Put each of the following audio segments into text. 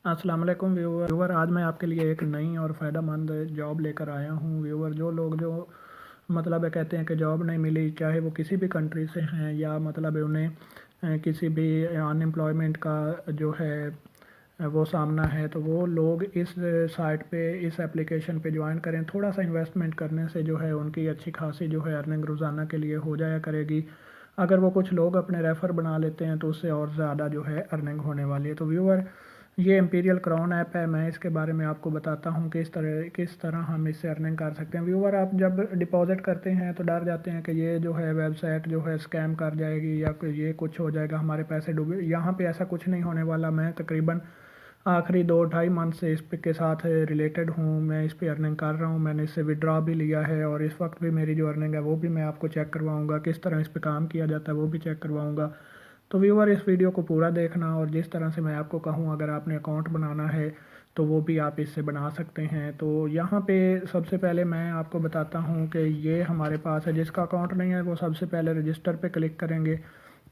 अस्सलाम वालेकुम व्यूवर, आज मैं आपके लिए एक नई और फ़ायदेमंद जॉब लेकर आया हूँ। व्यूवर, जो लोग जो मतलब है कहते हैं कि जॉब नहीं मिली, चाहे वो किसी भी कंट्री से हैं या मतलब है उन्हें किसी भी अनएम्प्लॉयमेंट का जो है वो सामना है, तो वो लोग इस साइट पे इस एप्लीकेशन पे ज्वाइन करें। थोड़ा सा इन्वेस्टमेंट करने से जो है उनकी अच्छी खासी जो है अर्निंग रोज़ाना के लिए हो जाया करेगी। अगर वो कुछ लोग अपने रेफ़र बना लेते हैं तो उससे और ज़्यादा जो है अर्निंग होने वाली है। तो व्यूवर, ये इम्पीरियल क्राउन ऐप है। मैं इसके बारे में आपको बताता हूँ कि किस तरह हम इससे अर्निंग कर सकते हैं। व्यूवर, आप जब डिपॉज़िट करते हैं तो डर जाते हैं कि ये जो है वेबसाइट जो है स्कैम कर जाएगी या ये कुछ हो जाएगा, हमारे पैसे डूबे। यहाँ पे ऐसा कुछ नहीं होने वाला। मैं तकरीबन आखिरी 2 ढाई मंथ से के साथ रिलेटेड हूँ। मैं इस पे अर्निंग कर रहा हूँ। मैंने इससे विड्रॉ भी लिया है और इस वक्त भी मेरी जो अर्निंग है वो भी मैं आपको चेक करवाऊँगा। किस तरह इस पे काम किया जाता है वो भी चेक करवाऊँगा। तो व्यूअर, इस वीडियो को पूरा देखना, और जिस तरह से मैं आपको कहूँ अगर आपने अकाउंट बनाना है तो वो भी आप इससे बना सकते हैं। तो यहाँ पे सबसे पहले मैं आपको बताता हूँ कि ये हमारे पास है। जिसका अकाउंट नहीं है वो सबसे पहले रजिस्टर पे क्लिक करेंगे।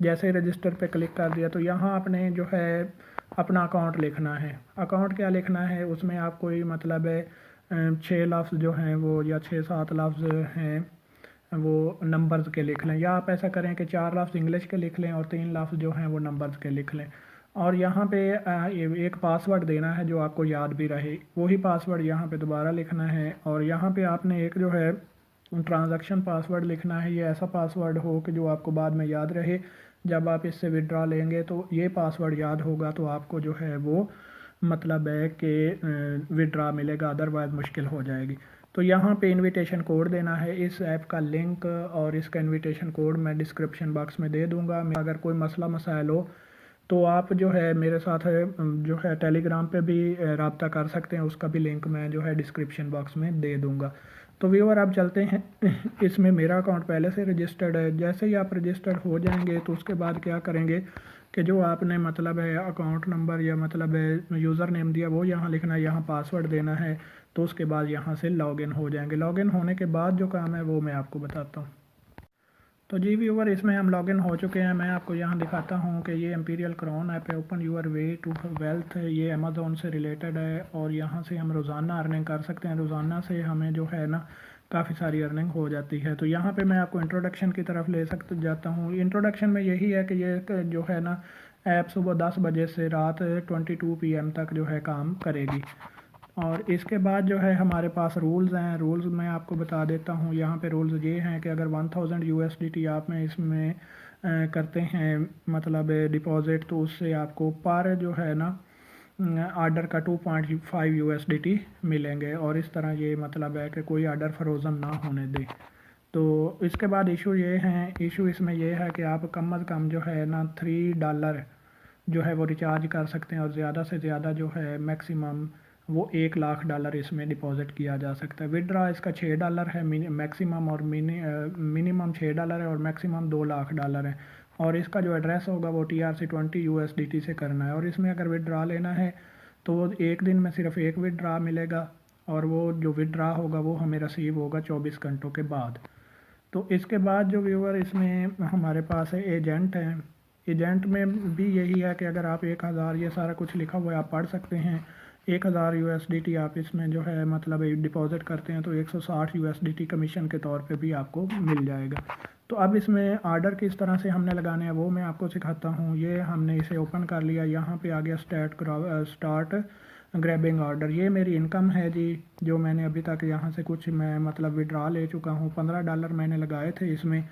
जैसे ही रजिस्टर पे क्लिक कर दिया तो यहाँ आपने जो है अपना अकाउंट लिखना है। अकाउंट क्या लिखना है, उसमें आप कोई मतलब है 6 लफ्ज़ जो हैं वो, या 6 7 लफ्ज़ हैं वो नंबर्स के लिख लें, या आप ऐसा करें कि 4 लफ्ज़ इंग्लिश के लिख लें और 3 लफ्ज़ जो हैं वो नंबर्स के लिख लें। और यहाँ पे एक पासवर्ड देना है जो आपको याद भी रहे। वही पासवर्ड यहाँ पे दोबारा लिखना है, और यहाँ पे आपने एक जो है ट्रांजैक्शन पासवर्ड लिखना है। ये ऐसा पासवर्ड हो कि जो आपको बाद में याद रहे। जब आप इससे विड्रॉ लेंगे तो ये पासवर्ड याद होगा तो आपको जो है वो मतलब है कि विड्रॉ मिलेगा, अदरवाइज़ मुश्किल हो जाएगी। तो यहाँ पे इनविटेशन कोड देना है। इस ऐप का लिंक और इसका इनविटेशन कोड मैं डिस्क्रिप्शन बॉक्स में दे दूँगा। अगर कोई मसला मसाइल हो तो आप जो है मेरे साथ जो है टेलीग्राम पे भी रब्ता कर सकते हैं। उसका भी लिंक मैं जो है डिस्क्रिप्शन बॉक्स में दे दूँगा। तो व्यूअर, आप चलते हैं इसमें मेरा अकाउंट पहले से रजिस्टर्ड है। जैसे ही आप रजिस्टर्ड हो जाएंगे तो उसके बाद क्या करेंगे कि जो आपने मतलब है अकाउंट नंबर या मतलब है यूज़र नेम दिया वो यहाँ लिखना है, यहाँ पासवर्ड देना है। तो उसके बाद यहाँ से लॉगिन हो जाएंगे। लॉगिन होने के बाद जो काम है वो मैं आपको बताता हूँ। तो जी व्यूवर, इसमें हम लॉगिन हो चुके हैं। मैं आपको यहाँ दिखाता हूँ कि ये इम्पीरियल क्राउन ऐप है। Open your way to wealth, ये अमेज़ोन से रिलेटेड है और यहाँ से हम रोज़ाना अर्निंग कर सकते हैं। रोज़ाना से हमें जो है ना काफ़ी सारी अर्निंग हो जाती है। तो यहाँ पे मैं आपको इंट्रोडक्शन की तरफ ले जाता हूँ। इंट्रोडक्शन में यही है कि ये जो है ना ऐप सुबह 10 बजे से रात 22 PM तक जो है काम करेगी। और इसके बाद जो है हमारे पास रूल्स हैं। रूल्स मैं आपको बता देता हूँ। यहाँ पे रूल्स ये हैं कि अगर 1000 USDT आप में इसमें करते हैं मतलब डिपॉज़िट, तो उससे आपको पर जो है ना आर्डर का 2.5 USDT मिलेंगे। और इस तरह ये मतलब है कि कोई आर्डर फ्रोज़न ना होने दे। तो इसके बाद इशू इसमें ये है कि आप कम अज़ कम जो है ना $3 जो है वो रिचार्ज कर सकते हैं, और ज़्यादा से ज़्यादा जो है मैक्सिमम वो $1 लाख इसमें डिपॉज़िट किया जा सकता है। विड्रा इसका $6 है मैक्सिमम, और मिनिमम $6 है और मैक्सिमम $2 लाख है। और इसका जो एड्रेस होगा वो TRC20 USDT से करना है। और इसमें अगर विड्रा लेना है तो वो एक दिन में सिर्फ एक विड्रा मिलेगा, और वो जो विड्रा होगा वो हमें रिसीव होगा 24 घंटों के बाद। तो इसके बाद जो व्यूअर, इसमें हमारे पास है एजेंट हैं। एजेंट में भी यही है कि अगर आप 1000, ये सारा कुछ लिखा हुआ है आप पढ़ सकते हैं, 1000 USDT आप इसमें जो है मतलब डिपॉज़िट करते हैं तो 160 USDT कमीशन के तौर पे भी आपको मिल जाएगा। तो अब इसमें आर्डर किस तरह से हमने लगाने हैं वो मैं आपको सिखाता हूँ। ये हमने इसे ओपन कर लिया। यहाँ पे आ गया स्टार्ट ग्रैबिंग ऑर्डर। ये मेरी इनकम है जी, जो मैंने अभी तक यहाँ से कुछ मैं मतलब विड्रा ले चुका हूँ। $15 मैंने लगाए थे इसमें,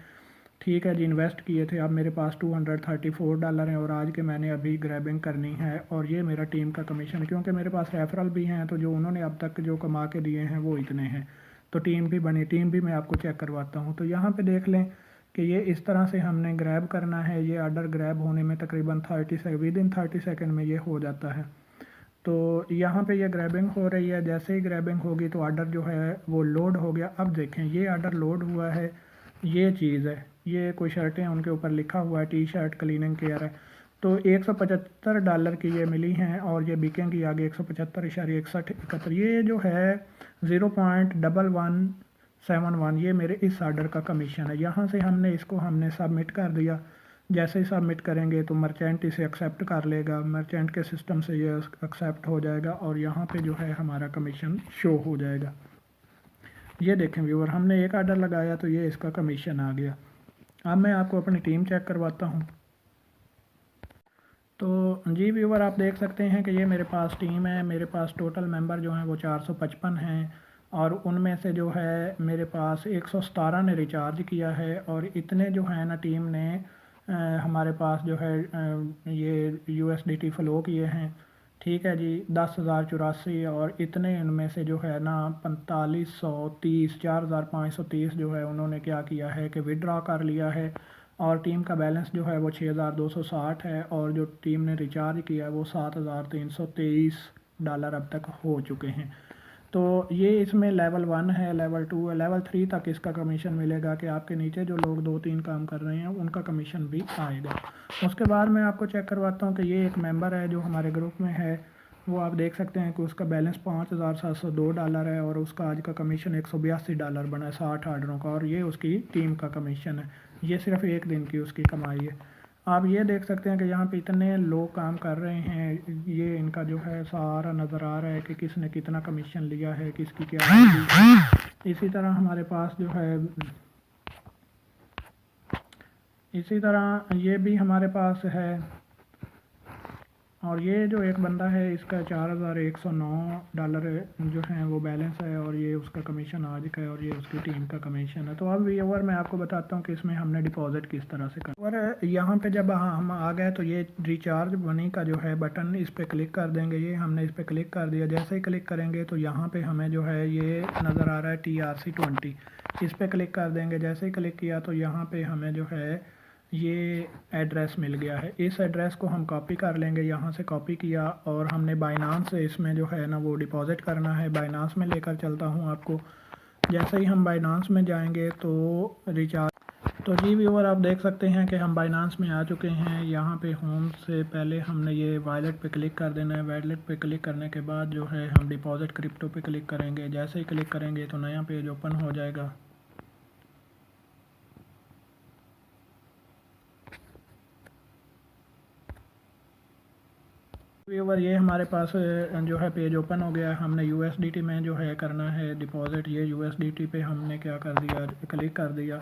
ठीक है जी, इन्वेस्ट किए थे। अब मेरे पास $234 हैं और आज के मैंने अभी ग्रैबिंग करनी है। और ये मेरा टीम का कमीशन, क्योंकि मेरे पास रेफरल भी हैं तो जो उन्होंने अब तक जो कमा के दिए हैं वो इतने हैं। तो टीम भी बनी, टीम भी मैं आपको चेक करवाता हूँ। तो यहाँ पे देख लें कि ये इस तरह से हमने ग्रैब करना है। ये ऑर्डर ग्रैब होने में तकरीबन 30 सेकेंड में ये हो जाता है। तो यहाँ पे ये ग्रैबिंग हो रही है। जैसे ही ग्रैबिंग होगी तो ऑर्डर जो है वो लोड हो गया। अब देखें ये ऑर्डर लोड हुआ है। ये चीज़ है, ये कोई शर्टें हैं उनके ऊपर लिखा हुआ है टी शर्ट क्लीनिंग केयर है। तो $175 की ये मिली हैं और ये बिकेंगी आगे 175.6171। ये जो है 0.1171 ये मेरे इस ऑर्डर का कमीशन है। यहाँ से हमने इसको सबमिट कर दिया। जैसे ही सबमिट करेंगे तो मर्चेंट इसे एक्सेप्ट कर लेगा, मर्चेंट के सिस्टम से ये एक्सेप्ट हो जाएगा और यहाँ पे जो है हमारा कमीशन शो हो जाएगा। ये देखें व्यूअर, हमने एक आर्डर लगाया तो ये इसका कमीशन आ गया। अब मैं आपको अपनी टीम चेक करवाता हूँ। तो जी व्यूअर, आप देख सकते हैं कि ये मेरे पास टीम है। मेरे पास टोटल मेंबर जो हैं वो 455 हैं और उनमें से जो है मेरे पास 117 ने रिचार्ज किया है और इतने जो है ना टीम ने हमारे पास जो है ये USDT फ़्लो किए हैं। ठीक है जी, 10,084 और इतने इनमें से जो है ना 4530 4,530 जो है उन्होंने क्या किया है कि विड्रॉ कर लिया है और टीम का बैलेंस जो है वो 6,260 है और जो टीम ने रिचार्ज किया है वो $7,323 अब तक हो चुके हैं। तो ये इसमें लेवल 1 है, लेवल 2 है, लेवल 3 तक इसका कमीशन मिलेगा कि आपके नीचे जो लोग 2-3 काम कर रहे हैं उनका कमीशन भी आएगा। उसके बाद मैं आपको चेक करवाता हूँ कि ये एक मेंबर है जो हमारे ग्रुप में है, वो आप देख सकते हैं कि उसका बैलेंस $5,702 है और उसका आज का कमीशन $182 बना है 60 आर्डरों का और ये उसकी टीम का कमीशन है। ये सिर्फ एक दिन की उसकी कमाई है। आप ये देख सकते हैं कि यहाँ पे इतने लोग काम कर रहे हैं, ये इनका जो है सारा नज़र आ रहा है कि किसने कितना कमीशन लिया है, किसकी क्या है। इसी तरह हमारे पास जो है, इसी तरह ये भी हमारे पास है और ये जो एक बंदा है इसका $4,109 जो है वो बैलेंस है और ये उसका कमीशन आज का है और ये उसकी टीम का कमीशन है। तो अब व्यूअर मैं आपको बताता हूँ कि इसमें हमने डिपॉजिट किस तरह से करना। और यहाँ पे जब हम आ गए तो ये रिचार्ज मनी का जो है बटन, इस पर क्लिक कर देंगे। ये हमने इस पर क्लिक कर दिया। जैसे ही क्लिक करेंगे तो यहाँ पर हमें जो है ये नज़र आ रहा है TRC20, इस पर क्लिक कर देंगे। जैसे ही क्लिक किया तो यहाँ पर हमें जो है ये एड्रेस मिल गया है। इस एड्रेस को हम कॉपी कर लेंगे। यहाँ से कॉपी किया और हमने बाइनांस से इसमें जो है ना वो डिपॉज़िट करना है। बाइनांस में लेकर चलता हूँ आपको। जैसे ही हम बाइनांस में जाएंगे तो रिचार्ज, तो जी व्यूअर आप देख सकते हैं कि हम बाइनांस में आ चुके हैं। यहाँ पे होम से पहले हमने ये वॉलेट पे क्लिक कर देना है। वॉलेट पे क्लिक करने के बाद जो है हम डिपॉज़िट क्रिप्टो पे क्लिक करेंगे। जैसे ही क्लिक करेंगे तो नया पेज ओपन हो जाएगा। व्यूअर ये हमारे पास जो है पेज ओपन हो गया है। हमने USDT में जो है करना है डिपॉज़िट। ये USDT पे हमने क्या कर दिया, क्लिक कर दिया।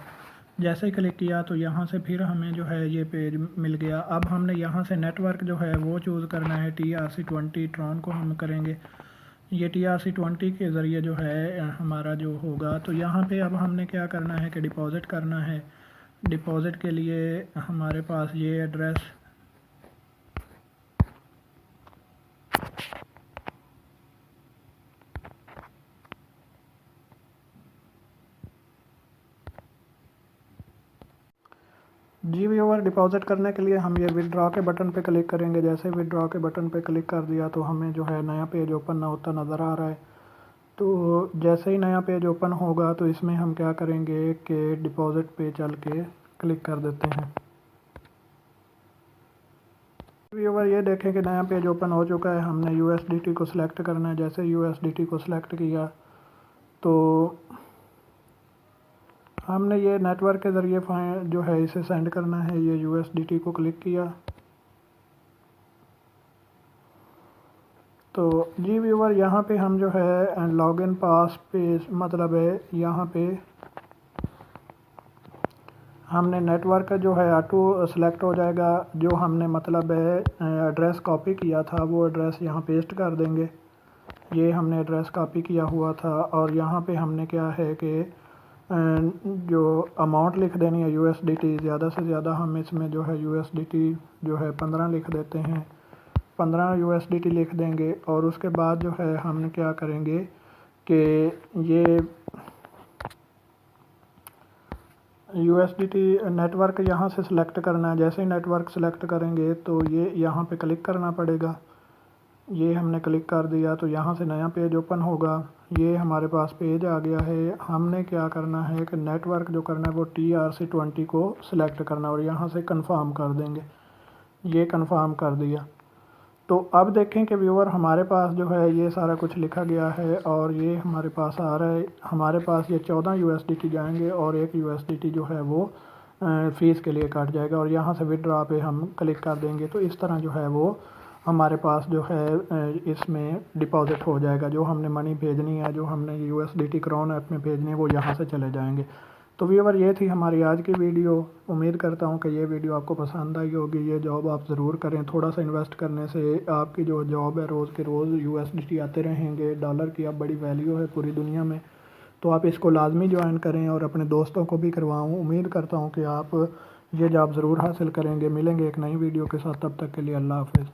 जैसे ही क्लिक किया तो यहाँ से फिर हमें जो है ये पेज मिल गया। अब हमने यहाँ से नेटवर्क जो है वो चूज़ करना है। TRC20 ट्रॉन को हम करेंगे। ये TRC20 के ज़रिए जो है हमारा जो होगा। तो यहाँ पे अब हमने क्या करना है कि डिपॉज़िट करना है। डिपॉज़िट के लिए हमारे पास ये एड्रेस, जी व्यूअर डिपॉज़िट करने के लिए हम ये विड्रॉ के बटन पे क्लिक करेंगे। जैसे विड्रॉ के बटन पे क्लिक कर दिया तो हमें जो है नया पेज ओपन ना होता नज़र आ रहा है। तो जैसे ही नया पेज ओपन होगा तो इसमें हम क्या करेंगे कि डिपॉज़िट पे चल के क्लिक कर देते हैं। व्यूअर ये देखें कि नया पेज ओपन हो चुका है। हमने USDT को सिलेक्ट करना है। जैसे USDT को सिलेक्ट किया तो हमने ये नेटवर्क के ज़रिए जो है इसे सेंड करना है। ये USDT को क्लिक किया तो जी व्यूअर यहाँ पे हम जो है लॉगिन पास पे मतलब है यहाँ पे हमने नेटवर्क जो है ऑटो सेलेक्ट हो जाएगा। जो हमने मतलब है एड्रेस कॉपी किया था वो एड्रेस यहाँ पेस्ट कर देंगे। ये हमने एड्रेस कॉपी किया हुआ था और यहाँ पे हमने क्या है कि जो अमाउंट लिख देनी है USDT, ज़्यादा से ज़्यादा हम इसमें जो है USDT जो है 15 लिख देते हैं। 15 USDT लिख देंगे और उसके बाद जो है हम क्या करेंगे कि ये USDT नेटवर्क यहाँ से सिलेक्ट करना है। जैसे ही नेटवर्क सेलेक्ट करेंगे तो ये यहाँ पे क्लिक करना पड़ेगा। ये हमने क्लिक कर दिया तो यहाँ से नया पेज ओपन होगा। ये हमारे पास पेज आ गया है। हमने क्या करना है कि नेटवर्क जो करना है वो TRC20 को सिलेक्ट करना और यहाँ से कंफर्म कर देंगे। ये कंफर्म कर दिया तो अब देखें कि व्यूअर हमारे पास जो है ये सारा कुछ लिखा गया है और ये हमारे पास आ रहा है। हमारे पास ये 14 USDT जाएंगे और 1 USDT जो है वो फ़ीस के लिए काट जाएगा और यहाँ से विड्रॉ पे हम क्लिक कर देंगे तो इस तरह जो है वो हमारे पास जो है इसमें डिपॉज़िट हो जाएगा। जो हमने मनी भेजनी है, जो हमने USDT क्राउन ऐप में भेजनी है, वो यहाँ से चले जाएंगे। तो व्यूअर ये थी हमारी आज की वीडियो। उम्मीद करता हूँ कि ये वीडियो आपको पसंद आई होगी। ये जॉब आप ज़रूर करें। थोड़ा सा इन्वेस्ट करने से आपकी जो जॉब है रोज़ के रोज़ USDT आते रहेंगे। डॉलर की अब बड़ी वैल्यू है पूरी दुनिया में, तो आप इसको लाजमी ज्वाइन करें और अपने दोस्तों को भी करवाऊँ। उम्मीद करता हूँ कि आप ये जॉब ज़रूर हासिल करेंगे। मिलेंगे एक नई वीडियो के साथ, तब तक के लिए अल्लाह हाफ़िज़।